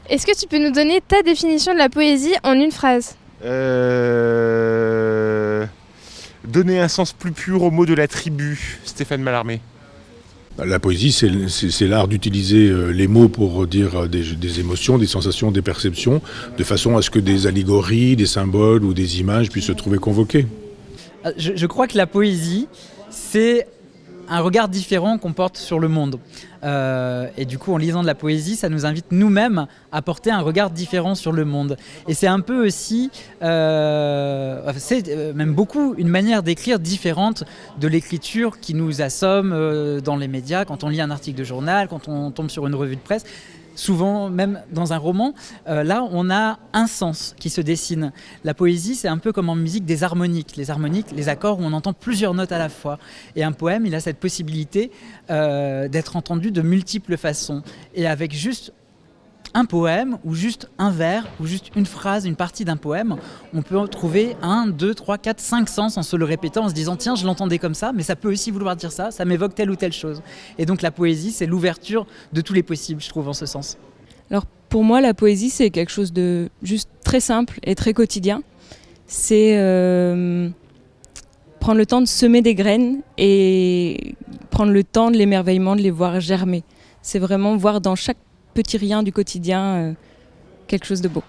Est-ce que tu peux nous donner ta définition de la poésie en une phrase? Donner un sens plus pur aux mots de la tribu, Stéphane Mallarmé. La poésie, c'est l'art d'utiliser les mots pour dire des émotions, des sensations, des perceptions, de façon à ce que des allégories, des symboles ou des images puissent se trouver convoquées. Je crois que la poésie, c'est un regard différent qu'on porte sur le monde. Et du coup, en lisant de la poésie, ça nous invite nous-mêmes à porter un regard différent sur le monde. Et c'est un peu aussi, même beaucoup, une manière d'écrire différente de l'écriture qui nous assomme dans les médias, quand on lit un article de journal, quand on tombe sur une revue de presse. Souvent, même dans un roman, là, on a un sens qui se dessine. La poésie, c'est un peu comme en musique des harmoniques. Les harmoniques, les accords où on entend plusieurs notes à la fois. Et un poème, il a cette possibilité d'être entendu de multiples façons. Et avec juste un poème, ou juste un vers, ou juste une phrase, une partie d'un poème, on peut trouver 1, 2, 3, 4, 5 sens en se le répétant, en se disant tiens, je l'entendais comme ça, mais ça peut aussi vouloir dire ça m'évoque telle ou telle chose. Et donc la poésie, c'est l'ouverture de tous les possibles, je trouve, en ce sens. Alors pour moi, la poésie, c'est quelque chose de juste très simple et très quotidien. C'est prendre le temps de semer des graines et prendre le temps de l'émerveillement, de les voir germer. C'est vraiment voir dans chaque petit rien du quotidien, quelque chose de beau.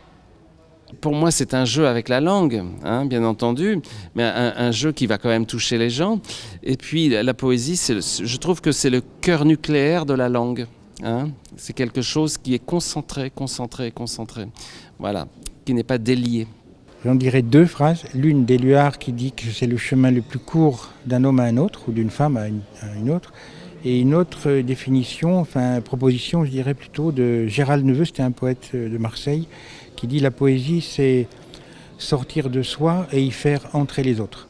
Pour moi, c'est un jeu avec la langue, bien entendu, mais un jeu qui va quand même toucher les gens. Et puis, la poésie, je trouve que c'est le cœur nucléaire de la langue. C'est quelque chose qui est concentré. Voilà, qui n'est pas délié. J'en dirais 2 phrases. L'une d'Éluard qui dit que c'est le chemin le plus court d'un homme à un autre, ou d'une femme à une autre. Et une autre définition, proposition, je dirais plutôt, de Gérald Neveu, c'était un poète de Marseille, qui dit la poésie, c'est sortir de soi et y faire entrer les autres.